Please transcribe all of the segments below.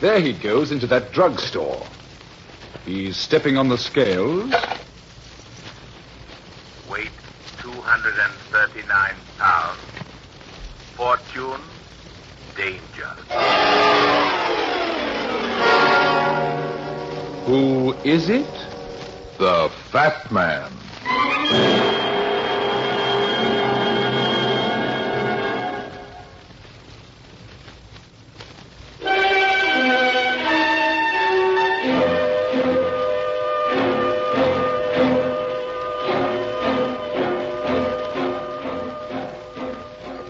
There he goes into that drugstore. He's stepping on the scales. Weight 239 pounds. Fortune, danger. Who is it? The Fat Man.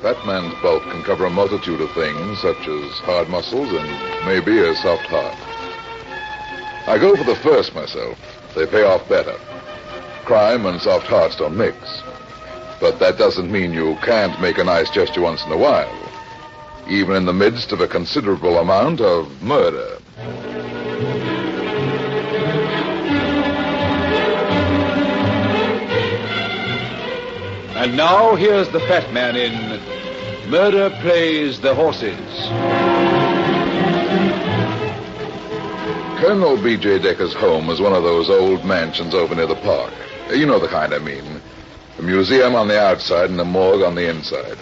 Fat man's bulk can cover a multitude of things, such as hard muscles and maybe a soft heart. I go for the first myself. They pay off better. Crime and soft hearts don't mix. But that doesn't mean you can't make a nice gesture once in a while, even in the midst of a considerable amount of murder. And now here's the Fat Man in Murder Plays the Horses. Colonel B.J. Decker's home was one of those old mansions over near the park. You know the kind I mean. A museum on the outside and a morgue on the inside.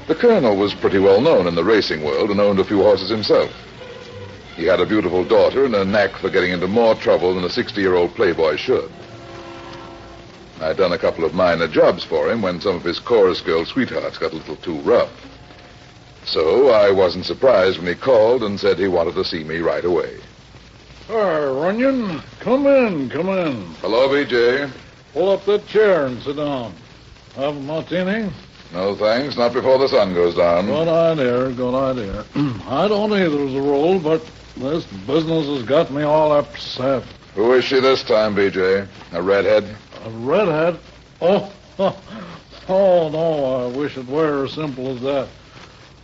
The colonel was pretty well known in the racing world and owned a few horses himself. He had a beautiful daughter and a knack for getting into more trouble than a 60-year-old playboy should. I'd done a couple of minor jobs for him when some of his chorus girl sweethearts got a little too rough. So I wasn't surprised when he called and said he wanted to see me right away. Hi, Runyon. Come in. Hello, B.J. Pull up that chair and sit down. Have a martini? No, thanks. Not before the sun goes down. Good idea. I don't either as a rule, but this business has got me all upset. Who is she this time, B.J.? A redhead? A redhead? Oh, no, I wish it were as simple as that.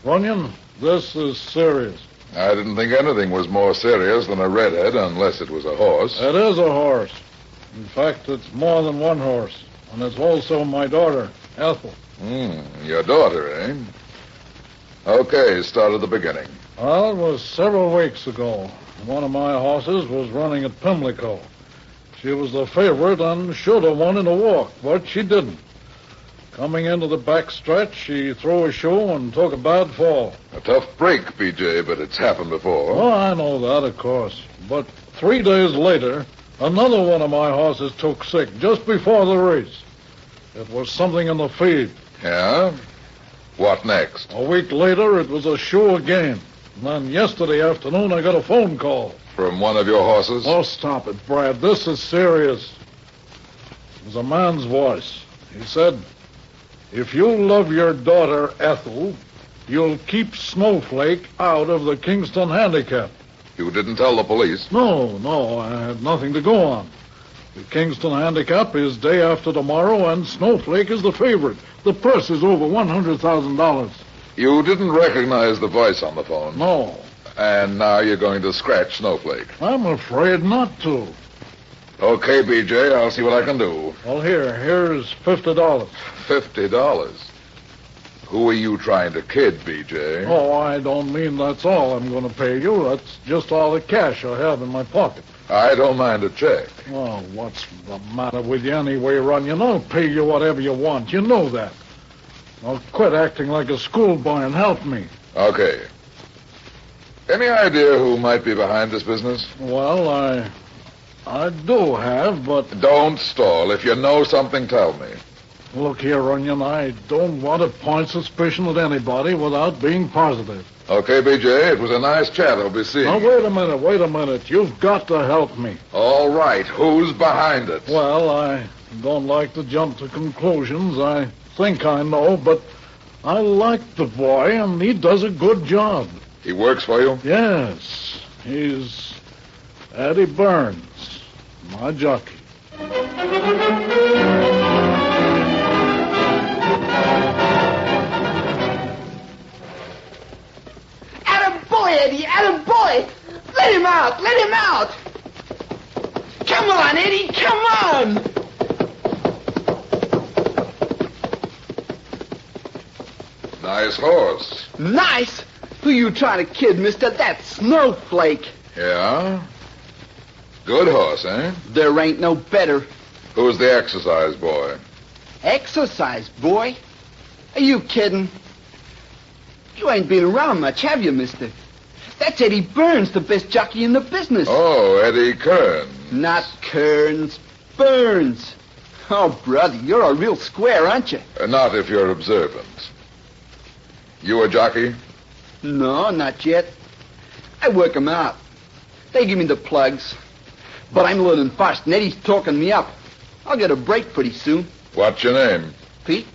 Runyon, this is serious. I didn't think anything was more serious than a redhead unless it was a horse. It is a horse. In fact, it's more than one horse. And it's also my daughter, Ethel. Your daughter, eh? Okay, start at the beginning. Well, it was several weeks ago. One of my horses was running at Pimlico. She was the favorite and should have won in a walk, but she didn't. Coming into the back stretch, she threw a shoe and took a bad fall. A tough break, B.J., but it's happened before. Oh, I know that, of course. But 3 days later, another one of my horses took sick just before the race. It was something in the feed. Yeah? What next? A week later, it was a shoe again. And then yesterday afternoon, I got a phone call. From one of your horses? Oh, stop it, Brad. This is serious. It was a man's voice. He said, "If you love your daughter, Ethel, you'll keep Snowflake out of the Kingston Handicap." You didn't tell the police? No, I had nothing to go on. The Kingston Handicap is day after tomorrow, and Snowflake is the favorite. The purse is over $100,000. You didn't recognize the voice on the phone? No. And now you're going to scratch Snowflake? I'm afraid not to. Okay, B.J., I'll see what I can do. Well, here's $50. $50? Who are you trying to kid, B.J.? Oh, I don't mean that's all I'm going to pay you. That's just all the cash I have in my pocket. I don't mind a check. Well, what's the matter with you anyway, Runyon? I'll pay you whatever you want. You know that. Now quit acting like a schoolboy and help me. Okay. Any idea who might be behind this business? Well, I do have, but... Don't stall. If you know something, tell me. Look here, Runyon, I don't want to point suspicion at anybody without being positive. Okay, B.J., it was a nice chat. I'll be seeing Now, you. wait a minute. You've got to help me. All right. Who's behind it? Well, I don't like to jump to conclusions. I think I know, but I like the boy, and he does a good job. He works for you? Yes. He's Eddie Burns, my jockey. Attaboy, Eddie, attaboy! Let him out! Come on, Eddie, come on! Nice horse. Nice! Who you trying to kid, mister? That snowflake. Yeah? Good horse, eh? There ain't no better. Who's the exercise boy? Exercise, boy? Are you kidding? You ain't been around much, have you, mister? That's Eddie Burns, the best jockey in the business. Oh, Eddie Kern. Not Kearns, Burns. Oh, brother, you're a real square, aren't you? Not if you're observant. You a jockey? No, not yet. I work 'em out. They give me the plugs. But I'm learning fast, and Eddie's talking me up. I'll get a break pretty soon. What's your name? Pete?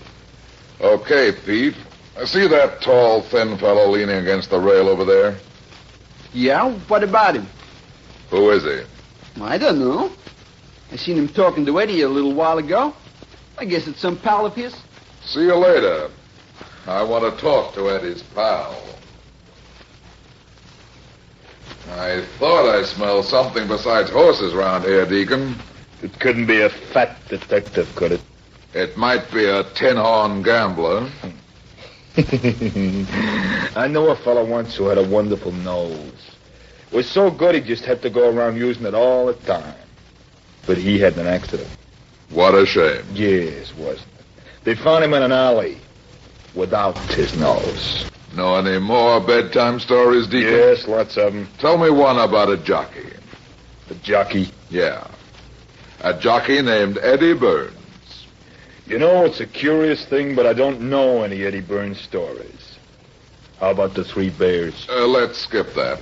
Okay, Pete. I see that tall, thin fellow leaning against the rail over there. Yeah? What about him? Who is he? I don't know. I seen him talking to Eddie a little while ago. I guess it's some pal of his. See you later. I want to talk to Eddie's pal. I thought I smelled something besides horses around here, Deacon. It couldn't be a fat detective, could it? It might be a tin-horn gambler. I know a fellow once who had a wonderful nose. It was so good he just had to go around using it all the time. But he had an accident. What a shame. Yes, wasn't it? They found him in an alley without his nose. Know any more bedtime stories, Deacon? Yes, lots of them. Tell me one about a jockey. The jockey. Yeah. A jockey named Eddie Burns. You know, it's a curious thing, but I don't know any Eddie Burns stories. How about the Three Bears? Let's skip that.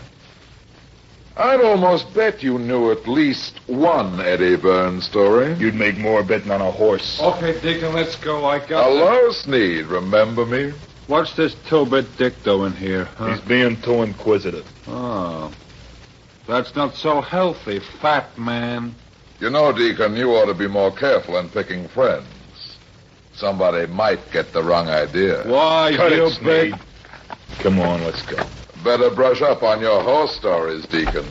I'd almost bet you knew at least one Eddie Burns story. You'd make more betting on a horse. Okay, Deacon, let's go. I got Hello, Sneed. Remember me? What's this two-bit dick doing here, huh? He's being too inquisitive. Oh. That's not so healthy, fat man. You know, Deacon, you ought to be more careful in picking friends. Somebody might get the wrong idea. Why, Cut you it, big... Sneed. Come on, let's go. Better brush up on your horse stories, Deacon.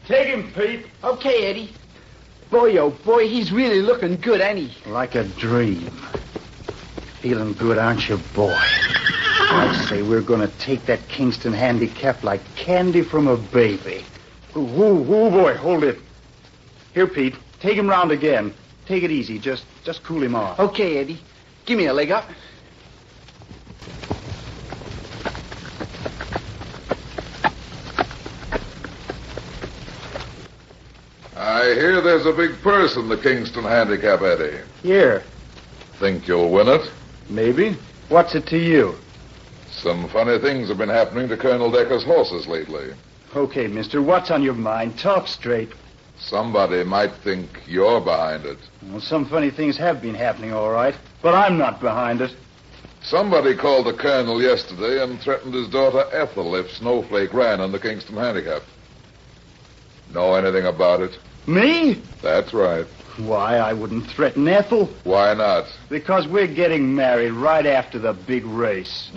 Take him, Pete. Okay, Eddie. Boy, oh boy, he's really looking good, ain't he? Like a dream. Feeling good, aren't you, boy? I say we're going to take that Kingston handicap like candy from a baby. Ooh, boy, hold it. Here, Pete, take him round again. Take it easy, just cool him off. Okay, Eddie. Give me a leg up. I hear there's a big purse in the Kingston handicap, Eddie. Here, Think you'll win it? maybe. What's it to you? Some funny things have been happening to Colonel Decker's horses lately. Okay, mister, what's on your mind? Talk straight. Somebody might think you're behind it. Well, some funny things have been happening, all right, but I'm not behind it. Somebody called the colonel yesterday and threatened his daughter Ethel if Snowflake ran on the Kingston handicap. Know anything about it? Me? That's right. Why, I wouldn't threaten Ethel. Why not? Because we're getting married right after the big race.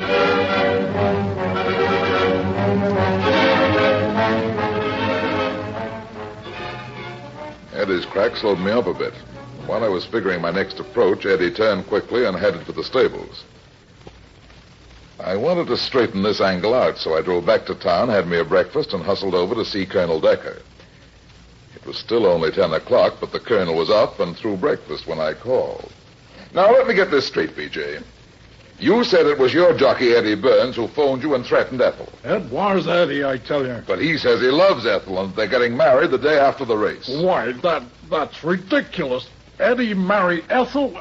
Eddie's crack slowed me up a bit. While I was figuring my next approach, Eddie turned quickly and headed for the stables. I wanted to straighten this angle out, so I drove back to town, had me a breakfast, and hustled over to see Colonel Decker. It was still only 10 o'clock, but the colonel was up and through breakfast when I called. Now, let me get this straight, B.J. You said it was your jockey, Eddie Burns, who phoned you and threatened Ethel. Ed, where's Eddie, I tell you? But he says he loves Ethel and they're getting married the day after the race. Why, that's ridiculous. Eddie marry Ethel?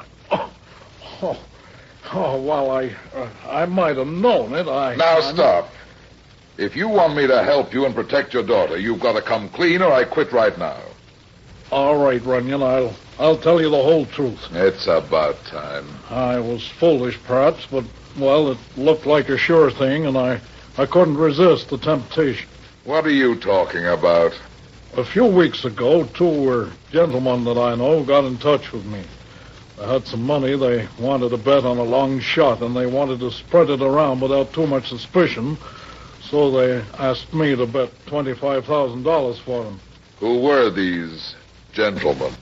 Well, I might have known it. Now, stop. If you want me to help you and protect your daughter, you've got to come clean or I quit right now. All right, Runyon, I'll tell you the whole truth. It's about time. I was foolish, perhaps, but, well, it looked like a sure thing, and I couldn't resist the temptation. What are you talking about? A few weeks ago, two gentlemen that I know got in touch with me. They had some money. They wanted to bet on a long shot, and they wanted to spread it around without too much suspicion. So they asked me to bet $25,000 for them. Who were these gentlemen?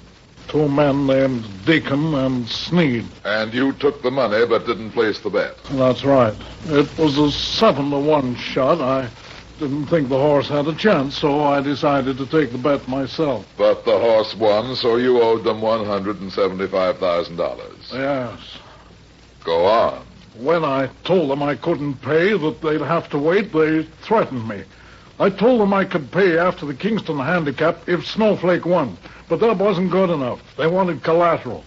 two men named Deacon and Sneed. And you took the money but didn't place the bet. That's right. It was a 7-to-1 shot. I didn't think the horse had a chance, so I decided to take the bet myself. But the horse won, so you owed them $175,000. Yes. Go on. When I told them I couldn't pay, that they'd have to wait, they threatened me. I told them I could pay after the Kingston handicap if Snowflake won, but that wasn't good enough. They wanted collateral.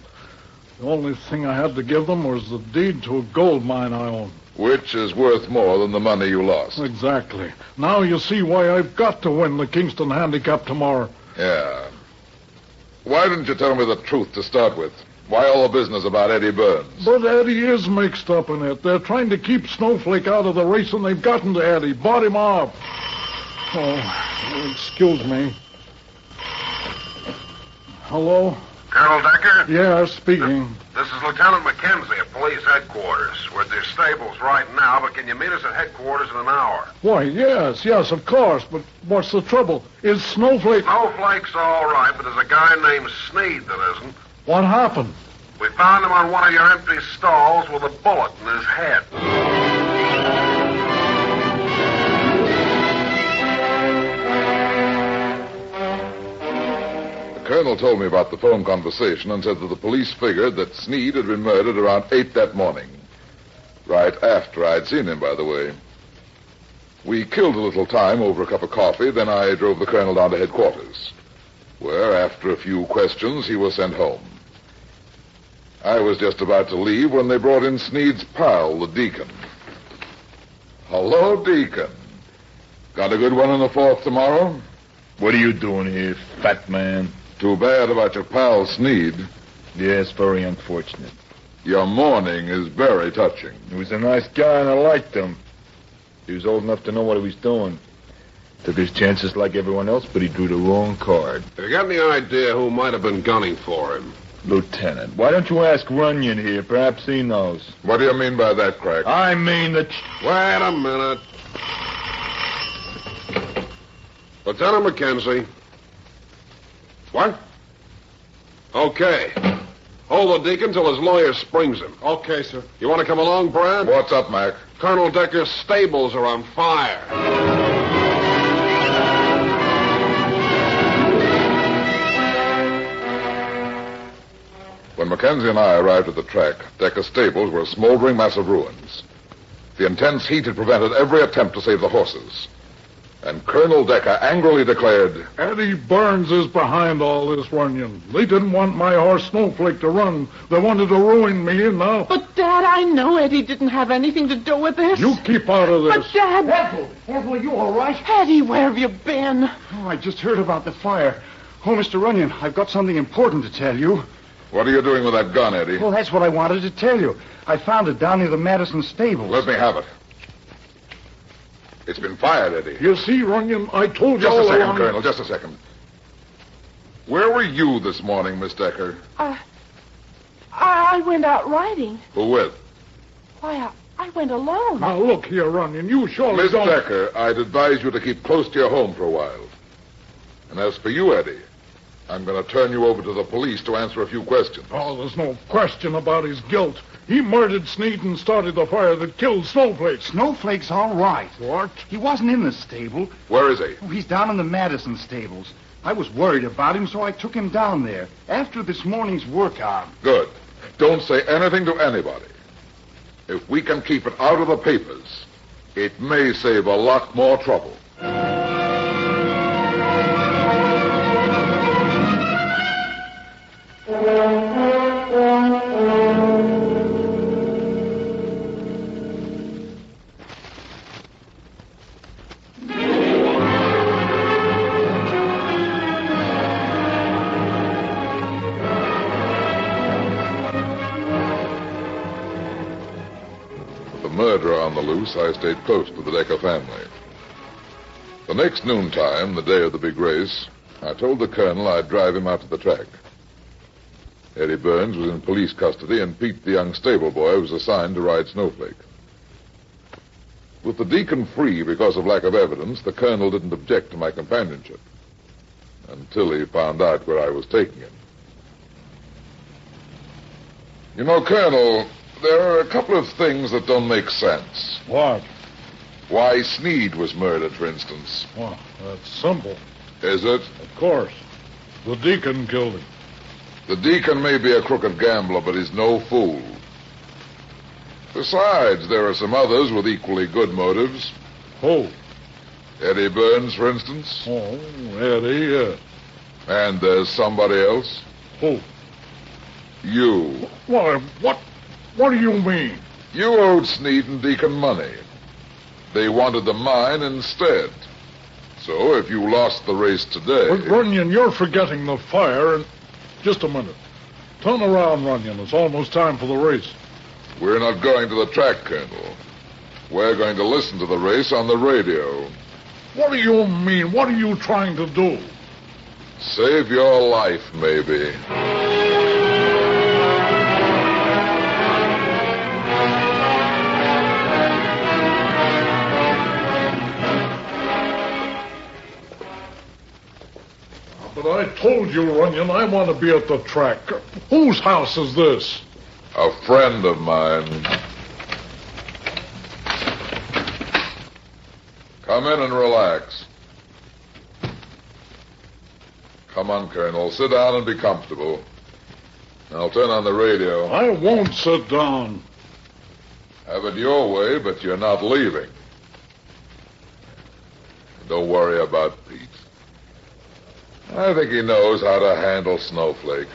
The only thing I had to give them was the deed to a gold mine I own. Which is worth more than the money you lost. Exactly. Now you see why I've got to win the Kingston handicap tomorrow. Yeah. Why didn't you tell me the truth to start with? Why all the business about Eddie Burns? But Eddie is mixed up in it. They're trying to keep Snowflake out of the race, and they've gotten to Eddie. Bought him off. Oh, excuse me. Hello? Colonel Decker? Yeah, speaking. This is Lieutenant McKenzie at police headquarters. We're at their stables right now, but can you meet us at headquarters in an hour? Why, yes, of course. But what's the trouble? Is Snowflake... Snowflake's all right, but there's a guy named Sneed that isn't. What happened? We found him on one of your empty stalls with a bullet in his head. The colonel told me about the phone conversation and said that the police figured that Sneed had been murdered around 8 that morning. Right after I'd seen him, by the way. We killed a little time over a cup of coffee, then I drove the colonel down to headquarters, where, after a few questions, he was sent home. I was just about to leave when they brought in Sneed's pal, the Deacon. Hello, Deacon. Got a good one in the fourth tomorrow? What are you doing here, fat man? Too bad about your pal, Sneed. Yes, very unfortunate. Your mourning is very touching. He was a nice guy, and I liked him. He was old enough to know what he was doing. Took his chances like everyone else, but he drew the wrong card. Have you got any idea who might have been gunning for him? Lieutenant, why don't you ask Runyon here? Perhaps he knows. What do you mean by that, Crack? I mean that... Wait a minute. Lieutenant McKenzie. What? Okay. Hold the Deacon till his lawyer springs him. Okay, sir. You want to come along, Brad? What's up, Mac? Colonel Decker's stables are on fire. When Mackenzie and I arrived at the track, Decker's stables were a smoldering mass of ruins. The intense heat had prevented every attempt to save the horses. And Colonel Decker angrily declared, Eddie Burns is behind all this, Runyon. They didn't want my horse Snowflake to run. They wanted to ruin me, and now... But, Dad, I know Eddie didn't have anything to do with this. You keep out of this. But, Dad... Ethel, you all right? Eddie, where have you been? Oh, I just heard about the fire. Oh, Mr. Runyon, I've got something important to tell you. what are you doing with that gun, Eddie? Well, that's what I wanted to tell you. I found it down near the Madison stables. Let me have it. It's been fired, Eddie. You see, Runyon, I told you Just all a second, along... Colonel, just a second. Where were you this morning, Miss Decker? I went out riding. Who with? Why, I went alone. Now, look here, Runyon, you surely Miss don't... Decker, I'd advise you to keep close to your home for a while. And as for you, Eddie, I'm going to turn you over to the police to answer a few questions. Oh, there's no question about his guilt. He murdered Sneed and started the fire that killed Snowflake. Snowflake's all right. What? He wasn't in the stable. Where is he? Oh, he's down in the Madison stables. I was worried about him, so I took him down there after this morning's workout. Good. Don't say anything to anybody. If we can keep it out of the papers, it may save a lot more trouble. Murderer on the loose, I stayed close to the Decker family. The next noontime, the day of the big race, I told the colonel I'd drive him out to the track. Eddie Burns was in police custody, and Pete, the young stable boy, was assigned to ride Snowflake. With the Deacon free because of lack of evidence, the colonel didn't object to my companionship until he found out where I was taking him. You know, Colonel, there are a couple of things that don't make sense. What? Why Sneed was murdered, for instance. Well, that's simple. Is it? Of course. The deacon killed him. The deacon may be a crooked gambler, but he's no fool. Besides, there are some others with equally good motives. Who? Eddie Burns, for instance. Oh, Eddie, yes. And there's somebody else. Who? You. What do you mean? You owed Sneed and Deacon money. They wanted the mine instead. So if you lost the race today... But, Runyon, you're forgetting the fire and... Just a minute. Turn around, Runyon. It's almost time for the race. We're not going to the track, Colonel. We're going to listen to the race on the radio. What do you mean? What are you trying to do? Save your life, maybe. But I told you, Runyon, I want to be at the track. Whose house is this? A friend of mine. Come in and relax. Come on, Colonel. Sit down and be comfortable. I'll turn on the radio. I won't sit down. Have it your way, but you're not leaving. Don't worry about Pete. I think he knows how to handle Snowflake.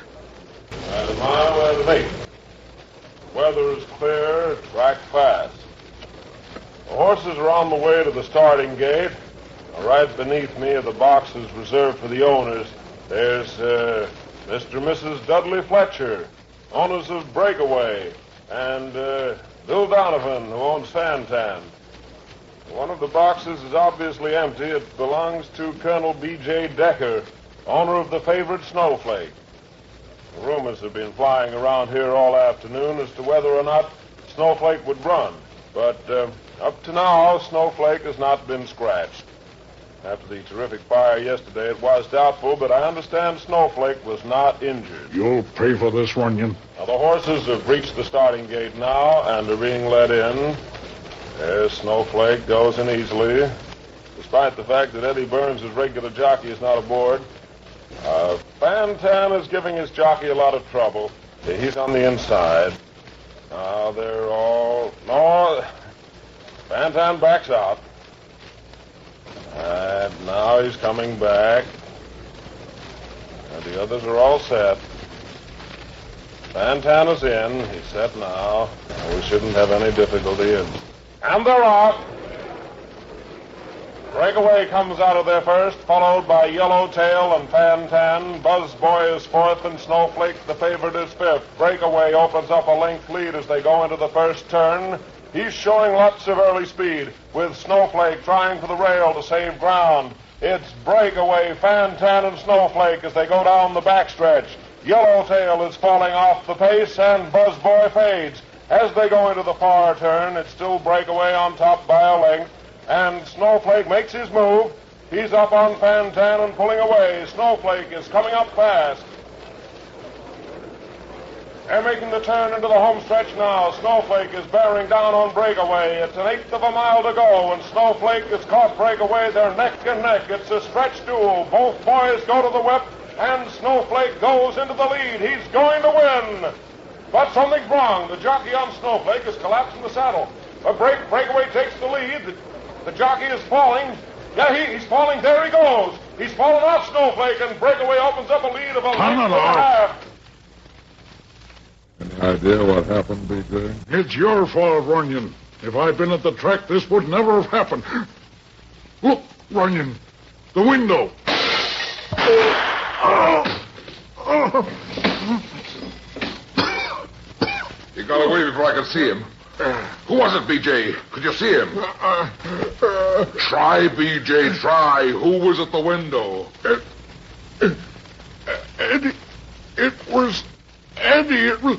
And a mile and an eighth. Weather is clear, track fast. The horses are on the way to the starting gate. Right beneath me are the boxes reserved for the owners. There's Mr. and Mrs. Dudley Fletcher, owners of Breakaway, and Bill Donovan, who owns Fantan. One of the boxes is obviously empty. It belongs to Colonel B.J. Decker, owner of the favorite Snowflake. Rumors have been flying around here all afternoon as to whether or not Snowflake would run. But up to now, Snowflake has not been scratched. After the terrific fire yesterday, it was doubtful, but I understand Snowflake was not injured. You'll pay for this, Runyon. Now, the horses have reached the starting gate now and are being led in. There's Snowflake, goes in easily, despite the fact that Eddie Burns' regular jockey is not aboard. Fantan is giving his jockey a lot of trouble. He's on the inside. Now they're all... No, Fantan backs out. And now he's coming back. And the others are all set. Fantan is in. He's set now. We shouldn't have any difficulty. And they're off. Breakaway comes out of there first, followed by Yellowtail and Fantan. Buzzboy is fourth, and Snowflake, the favorite, is fifth. Breakaway opens up a length lead as they go into the first turn. He's showing lots of early speed, with Snowflake trying for the rail to save ground. It's Breakaway, Fantan, and Snowflake as they go down the backstretch. Yellowtail is falling off the pace, and Buzzboy fades. As they go into the far turn, it's still Breakaway on top by a length. And Snowflake makes his move. He's up on Fantan and pulling away. Snowflake is coming up fast. They're making the turn into the home stretch now. Snowflake is bearing down on Breakaway. It's an eighth of a mile to go, and Snowflake has caught Breakaway. They're neck and neck. It's a stretch duel. Both boys go to the whip, and Snowflake goes into the lead. He's going to win. But something's wrong. The jockey on Snowflake has collapsed in the saddle. Breakaway takes the lead. The jockey is falling. Yeah, he's falling. There he goes. He's fallen off Snowflake, and Breakaway opens up a lead of a length and a half. Any idea what happened, B.J.? It's your fault, Runyon. If I'd been at the track, this would never have happened. Look, Runyon, the window. He got away before I could see him. Who was it, B.J.? Could you see him? Try, B.J., try. Who was at the window? Eddie. It was Eddie. It was...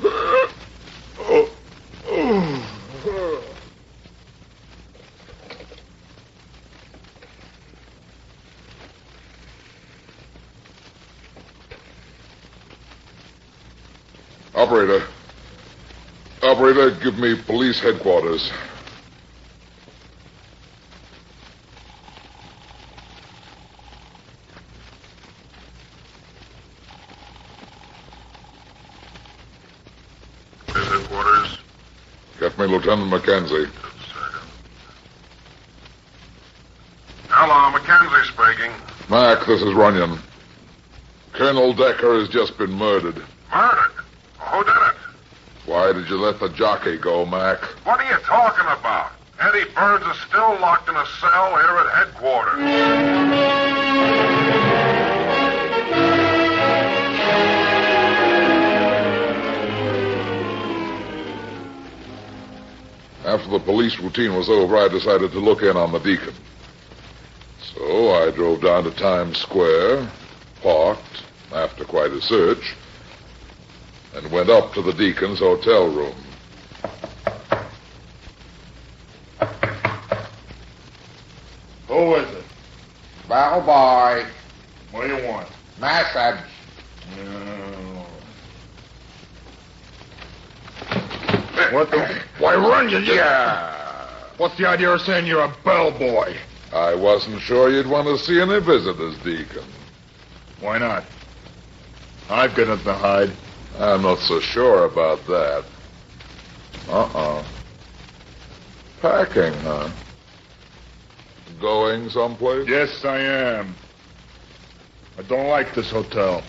Operator, Operator, give me police headquarters. Police headquarters. Get me Lieutenant Mackenzie. Hello, Mackenzie speaking. Mac, this is Runyon. Colonel Decker has just been murdered. Murdered? Who did it? Why did you let the jockey go, Mac? What are you talking about? Eddie Burns is still locked in a cell here at headquarters. After the police routine was over, I decided to look in on the deacon. So I drove down to Times Square, parked after quite a search, and went up to the deacon's hotel room. Who is it? Bellboy. What do you want? Message. What the? Why, Runyon, yeah. What's the idea of saying you're a bellboy? I wasn't sure you'd want to see any visitors, Deacon. Why not? I've got nothing to hide. I'm not so sure about that. Packing, huh? Going someplace? Yes, I am. I don't like this hotel.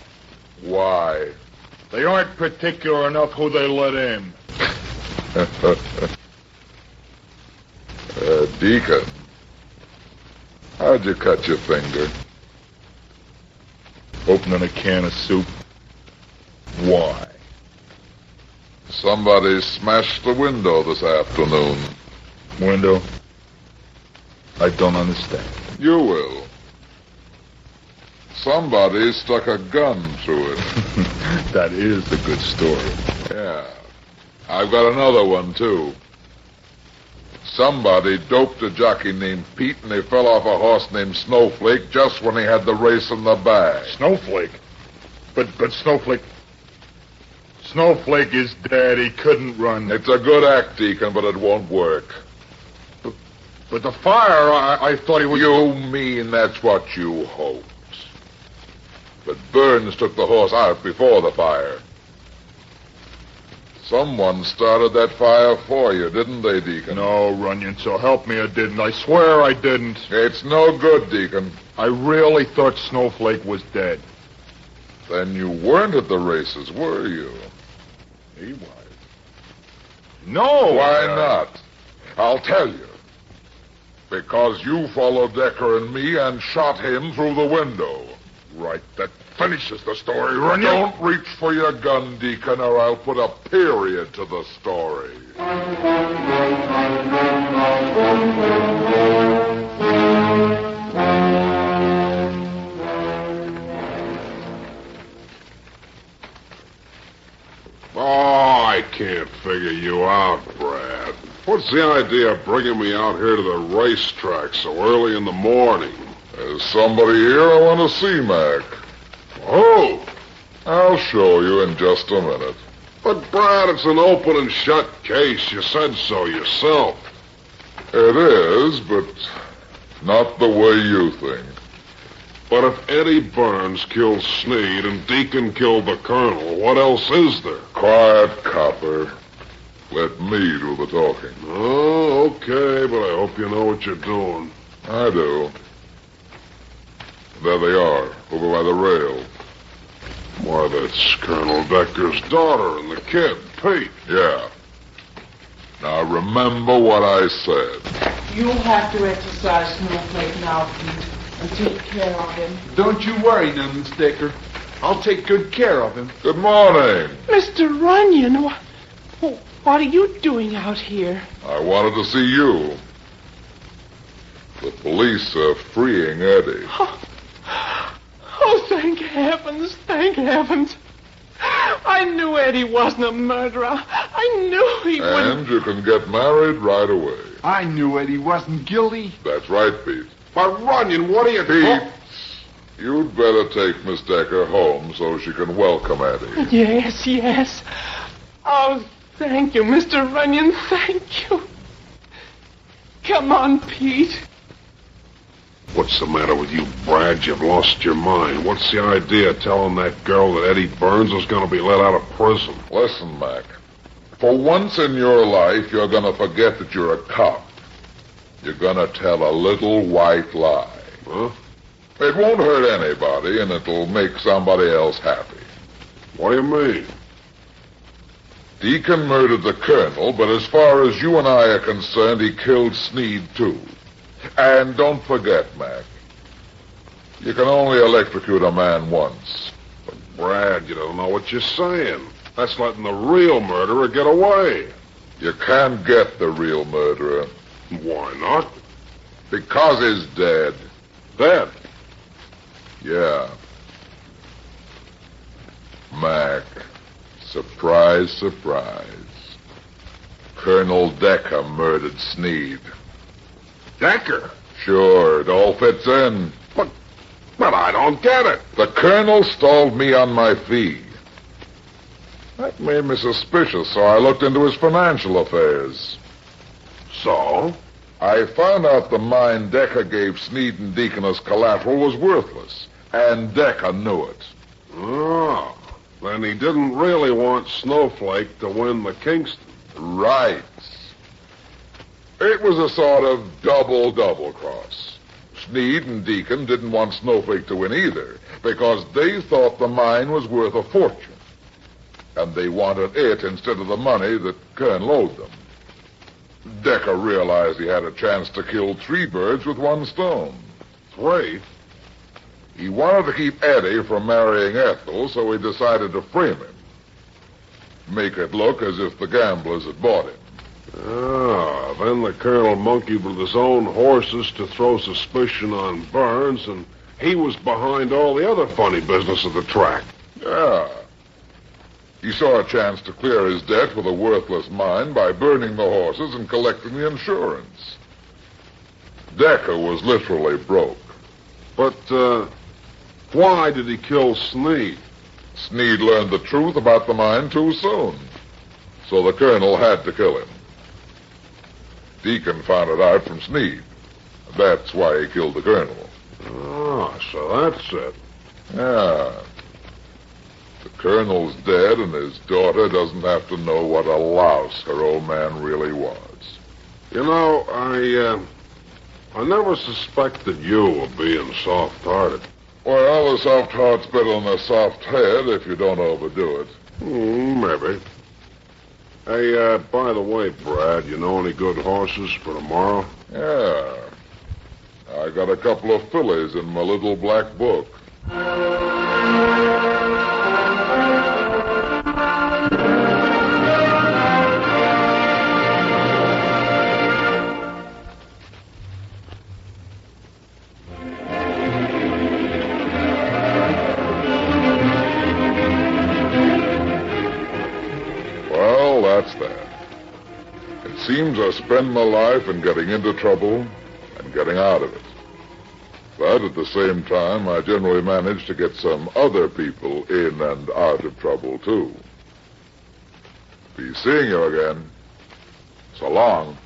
Why? They aren't particular enough who they let in. Deacon, how'd you cut your finger? Opening a can of soup. Why? Somebody smashed the window this afternoon. Window? I don't understand. You will. Somebody stuck a gun through it. That is a good story. Yeah. I've got another one, too. Somebody doped a jockey named Pete, and he fell off a horse named Snowflake just when he had the race in the bag. Snowflake? But Snowflake... Snowflake is dead. He couldn't run. It's a good act, Deacon, but it won't work. But the fire, I thought he was... You mean that's what you hoped. But Burns took the horse out before the fire. Someone started that fire for you, didn't they, Deacon? No, Runyon, so help me, I didn't. I swear I didn't. It's no good, Deacon. I really thought Snowflake was dead. Then you weren't at the races, were you? He was. No! Why not? I'll tell you. Because you followed Decker and me and shot him through the window. Right, that finishes the story, Runyon. Don't reach for your gun, Deacon, or I'll put a period to the story. Oh, I can't figure you out, Brad. What's the idea of bringing me out here to the racetrack so early in the morning? There's somebody here I want to see, Mac. Who? I'll show you in just a minute. But, Brad, it's an open and shut case. You said so yourself. It is, but not the way you think. But if Eddie Burns killed Sneed and Deacon killed the Colonel, what else is there? Quiet, copper. Let me do the talking. Oh, okay, but I hope you know what you're doing. I do. There they are, over by the rail. Why, that's Colonel Decker's daughter and the kid, Pete. Yeah. Now remember what I said. You'll have to exercise Snowflake now, Pete, and take care of him. Don't you worry, none, Miss Decker. I'll take good care of him. Good morning. Mr. Runyon, what are you doing out here? I wanted to see you. The police are freeing Eddie. Oh, thank heavens, thank heavens. I knew Eddie wasn't a murderer. I knew he wouldn't. And you can get married right away. I knew Eddie wasn't guilty. That's right, Pete. But, Runyon, what are you Pete, you'd better take Miss Decker home so she can welcome Eddie. Yes. Oh, Thank you, Mr. Runyon. Thank you. Come on, Pete. What's the matter with you, Brad? You've lost your mind. What's the idea of telling that girl that Eddie Burns is going to be let out of prison? Listen, Mac. For once in your life, you're going to forget that you're a cop. You're going to tell a little white lie. Huh? It won't hurt anybody, and it'll make somebody else happy. What do you mean? Deacon murdered the colonel, but as far as you and I are concerned, he killed Sneed, too. And don't forget, Mac, you can only electrocute a man once. But, Brad, you don't know what you're saying. That's letting the real murderer get away. You can't get the real murderer. Why not? Because he's dead. Dead? Yeah. Mac, surprise, surprise. Colonel Decker murdered Sneed. Decker? Sure, it all fits in. But I don't get it. The colonel stalled me on my fee. That made me suspicious, so I looked into his financial affairs. So? I found out the mine Decker gave Sneed and Deacon as collateral was worthless, and Decker knew it. Oh, then he didn't really want Snowflake to win the Kingston. Right. It was a sort of double cross. Sneed and Deacon didn't want Snowflake to win either, because they thought the mine was worth a fortune. And they wanted it instead of the money that Colonel owed them. Decker realized he had a chance to kill 3 birds with 1 stone. 3? He wanted to keep Eddie from marrying Ethel, so he decided to frame him. Make it look as if the gamblers had bought him. Ah, then the colonel monkeyed with his own horses to throw suspicion on Burns, and he was behind all the other funny business of the track. Yeah. He saw a chance to clear his debt with a worthless mine by burning the horses and collecting the insurance. Decker was literally broke. But, why did he kill Sneed? Sneed learned the truth about the mine too soon, so the colonel had to kill him. Deacon found it out from Sneed. That's why he killed the colonel. Ah, so that's it. Yeah. The colonel's dead, and his daughter doesn't have to know what a louse her old man really was. You know, I never suspected you of being soft-hearted. Well, a soft heart's better than a soft head if you don't overdo it. Maybe. Hey, by the way, Brad, you know any good horses for tomorrow? Yeah. I got a couple of fillies in my little black book. Well, that's that. It seems I spend my life in getting into trouble and getting out of it. But at the same time, I generally manage to get some other people in and out of trouble, too. Be seeing you again. So long.